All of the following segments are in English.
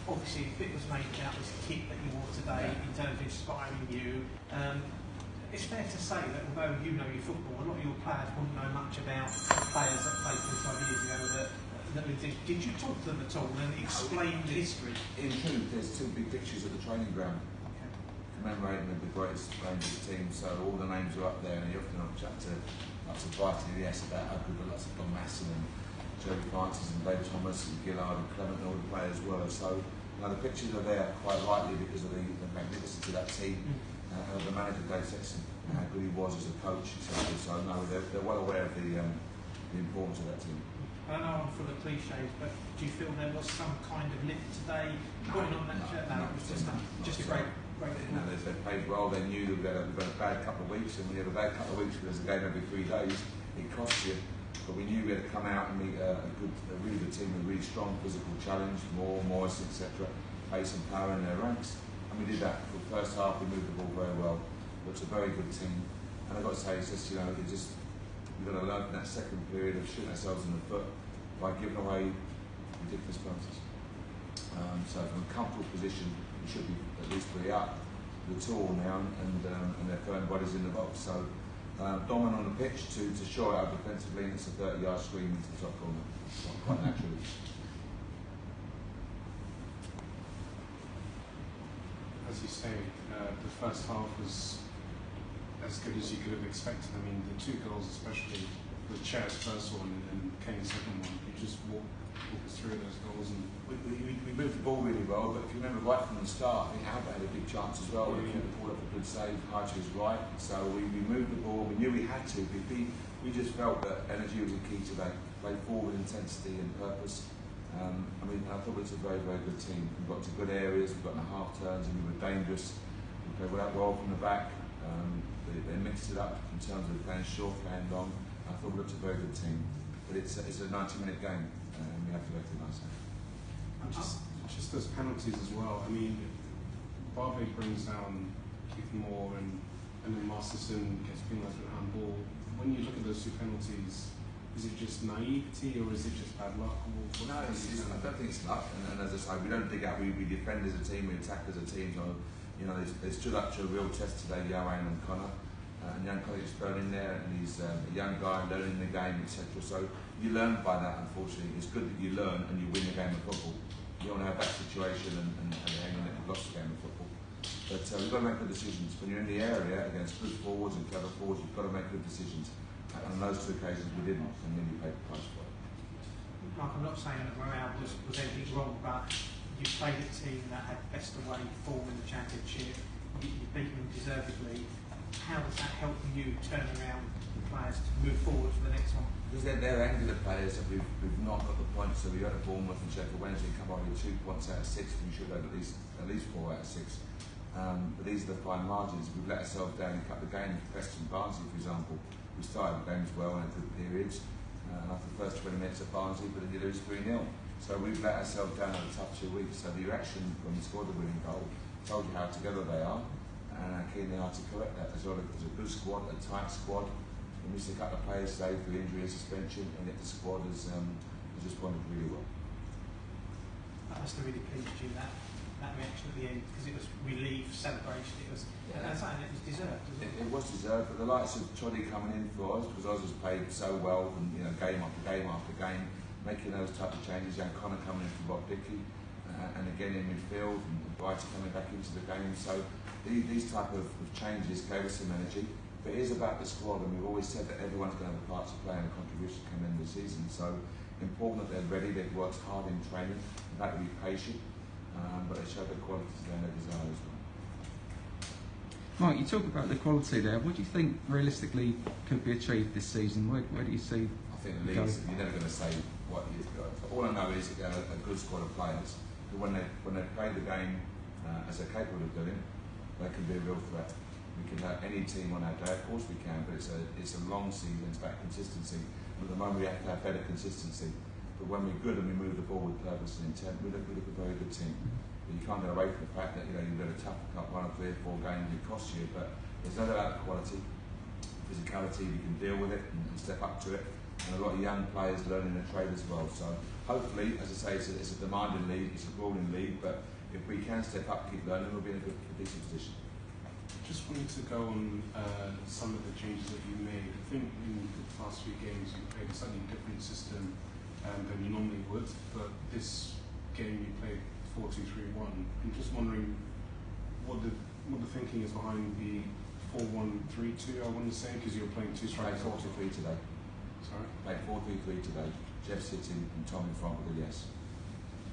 obviously a bit was made about this kit that you wore today in terms of inspiring you. It's fair to say that although you know your football, a lot of your players wouldn't know much about the players that played 25 years ago that exist. Did you talk to them at all and explain the history? In truth, there's two big pictures of the training ground commemorating the greatest Rangers team, so all the names are up there, and you often have a chat to Brighton, yes, about how good the lots of Don Masson and Jerry Francis and Dave Thomas and Gillard and Clement and all the players were. So the pictures are there quite rightly because of the magnificence of that team. The manager Dave Sexton, how good he was as a coach, etc. So no, they're well aware of the importance of that team. I know I'm full of cliches, but do you feel there was some kind of lift today going on that shirt? No, it was just a great. They played well. They knew that we've got a bad couple of weeks, and when you have a bad couple of weeks, there's a game every 3 days. It costs you, but we knew we had to come out and meet a really good team with a really strong physical challenge. Morris, etc. Play some power in their ranks. And we did that. For the first half, we moved the ball very well. It was a very good team. And I've got to say, it's just, we've got to learn from that second period of shooting ourselves in the foot by giving away ridiculous penalties. So from a comfortable position, we should be at least 3 up. The tour now, and they're throwing bodies in the box. So dominant on the pitch to shore out defensively, and it's a 30-yard screen into the top corner. Quite naturally. As you say, the first half was as good as you could have expected. I mean, the 2 goals, especially the Cher's first one and Kane's second one, you just walk us through those goals. And we moved the ball really well, but if you remember right from the start, I think Albert had a big chance as well. We pulled up a good save, Archie was right. So we moved the ball, we knew we had to. We just felt that energy was the key today. Play forward, intensity and purpose. I thought it was a very, very good team. We got to good areas, we got in the half turns, and we were dangerous. We played well from the back. They mixed it up in terms of playing short, playing long. I thought we looked a very good team. But it's a 90-minute game, and we have to recognise that. And just those penalties as well. I mean, Barbe brings down Keith Moore, and then Masterson gets penalised with a handball. When you look at those 2 penalties, is it just naivety or is it just bad luck? No, I don't think it's luck. And as I say, we don't dig out. We defend as a team, we attack as a team. So, they stood up to a real test today, Yoane and Connor. And young Connor is thrown in there, and he's a young guy learning the game, etc. So you learn by that. Unfortunately, it's good that you learn and you win a game of football. You don't want to have that situation and hanging that you've lost a game of football. But we've got to make good decisions. When you're in the area against good forwards and clever forwards, you've got to make good decisions. And on those 2 occasions we didn't, and then you paid the price for it. Mark, I'm not saying that morale was anything wrong, but you played a team that had best away form in the Championship. You beat them deservedly. How does that help you turn around the players to move forward for the next one? Because they're angry the players that we've not got the points. So we had a Bournemouth and Sheffield Wednesday come on with 2 points out of 6. We should have at least 4 out of 6. But these are the fine margins. We've let ourselves down in a couple of games. Preston Barnsley, for example, we started the games well and had good periods. And after the first 20 minutes of Barnsley, but then you lose 3-0. So we've let ourselves down in a tough 2 weeks. So the reaction when we scored the winning goal told you how together they are and how keen they are to correct that. As well, it's a good squad, a tight squad. We missed a couple of players today through injury and suspension, and yet the squad has responded really well. That must have really pleased you, that reaction at the end, because it was relief, celebration. It was, and something that was deserved. It was deserved, but the likes of Choddy coming in for us, because Oz has played so well, and game after game after game, making those type of changes. Young Connor coming in for Rob Dickey, and again in midfield, and Brighton coming back into the game. So these type of changes gave us some energy. But it is about the squad, and we've always said that everyone's going to have a part to play and a contribution to come in the season. So important that they're ready, they've worked hard in training, they've had to be patient, but they showed the quality today and their desire as well. Mark, you talk about the quality there. What do you think realistically could be achieved this season? Where do you see? I think the leagues, you're never going to say what you've got. All I know is that a good squad of players who, when they play the game as they're capable of doing, they can be a real threat. We can have any team on our day, of course we can, but it's a long season, it's about consistency. And at the moment we have to have better consistency. But when we're good and we move the ball with purpose and intent, we look a very good team. But you can't get away from the fact that you've got a tough cup 1 or 3 or 4 games, it costs you, but there's no doubt quality, physicality, we can deal with it and step up to it. And a lot of young players learning the trade as well. So hopefully, as I say, it's a demanding league, it's a grueling league, but if we can step up, keep learning, we'll be in a decent position. Just wanted to go on some of the changes that you made. I think in the past few games you played a slightly different system than you normally would, but this game you played 4-2-3-1. I'm just wondering what the thinking is behind the 4-1-3-2, I want to say, because you're playing two strikers. Played 4-2-3 today. Sorry? Played 4-3-3 today. Jeff sitting and Tom in front with a yes.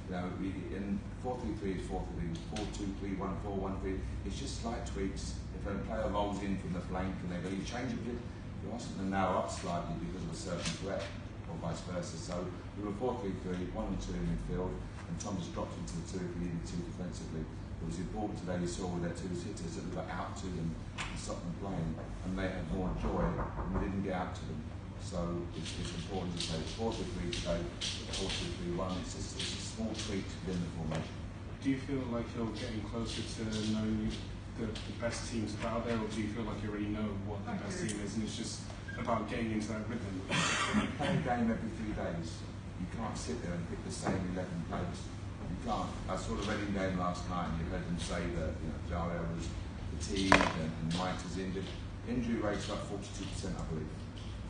You know, in 4-3-3 is 4-3, 4-2-3-1, 4-1-3. It's just slight tweaks. If a player rolls in from the flank and they go, you change a bit, you ask them to narrow up slightly because of a certain threat, or vice versa. So we were 4-3-3, 1 and 2 in midfield, and Tom just dropped into the 2 if he needed to defensively. It was important today, you saw with their two hitters that we got out to them and stopped them playing, and they had more joy, and we didn't get out to them. So it's important to say 4-3-3 today, 4-2-3-1. It's a small tweak within the formation. Do you feel like you're getting closer to knowing the best teams out there, or do you feel like you already know what the best team is and it's just about getting into that rhythm? When you play a game every 3 days, you can't sit there and pick the same 11 players. You can't. I saw the Reading game last night and you heard them say that Jara was fatigued and Mike was injured. Injury rate's about 42%, I believe,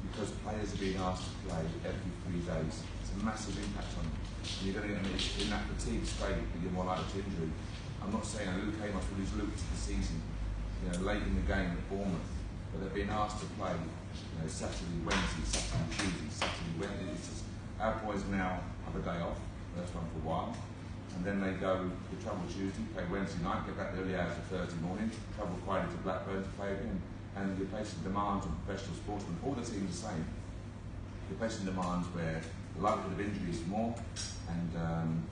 because players are being asked to play every 3 days. It's a massive impact on them. And you're going to get in that fatigue state, but you're more likely to injury. I'm not saying Luke Amos will lose Luke to the season, late in the game at Bournemouth, but they're being asked to play, Saturday, Wednesday, Saturday, Tuesday, Saturday, Wednesday. It's just, our boys now have a day off, first one for a while, and then they travel Tuesday, play Wednesday night, get back the early hours of Thursday morning, travel Friday to Blackburn to play again, and you're placing demands on professional sportsmen. All the teams are the same. You're placing demands where the likelihood of injury is more, and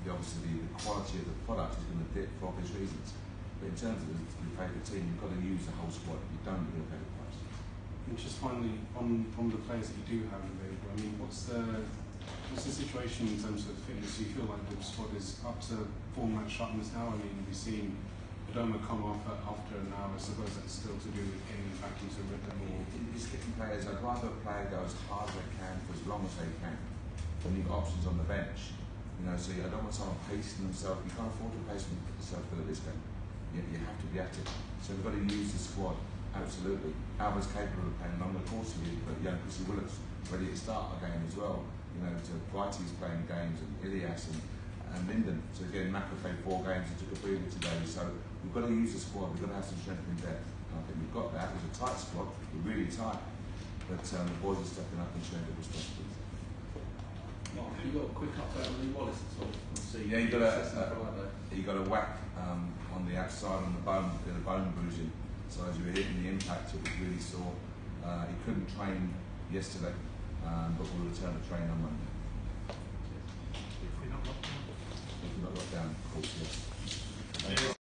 obviously the quality of the product is going to dip for obvious reasons. But in terms of your favourite team, you've got to use the whole squad. You don't get a better price. And just finally, on the players that you do have available, I mean, what's the situation in terms of fitness? Do you feel like the squad is up to full match sharpness now? I mean, we've seen Adoma come off after an hour. I suppose that's still to do with getting back into rhythm. It's getting players. I'd rather a player go as hard as they can for as long as they can. When you've got options on the bench, so I don't want someone pacing themselves. You can't afford to pace yourself for this game. You have to be active. So we've got to use the squad. Absolutely. Alba's capable of playing longer course with you, but Chrissy Willet's ready to start a game as well. To Whitey's playing games, and Ilias and Linden. So again, Macca played 4 games and took a breather today. So we've got to use the squad. We've got to have some strength in depth. And I think we've got that. It was a tight squad. We're really tight. But the boys are stepping up and showing the responsibility. Mark, have you got a quick update on Lee Wallace at all? Yeah, you got a whack on the outside on the bone, a bone bruising. So as you were hitting the impact, it was really sore. He couldn't train yesterday, but will return to train on Monday. If we're not locked down. If we're not locked down, of course, yes.